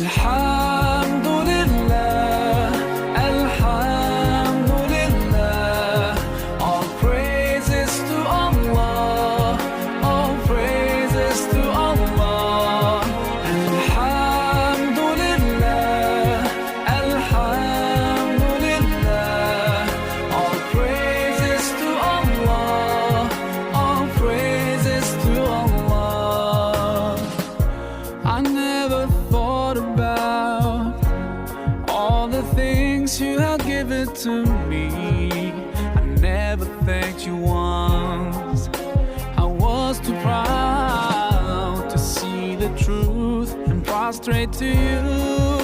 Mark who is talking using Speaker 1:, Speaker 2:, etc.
Speaker 1: Alhamdulillah, Alhamdulillah. All praises to Allah, all praises to Allah. Alhamdulillah, Alhamdulillah. All praises to Allah, all praises to Allah. I never thought about all the things you have given to me. I never thanked you once. I was too proud to see the truth and prostrate to you.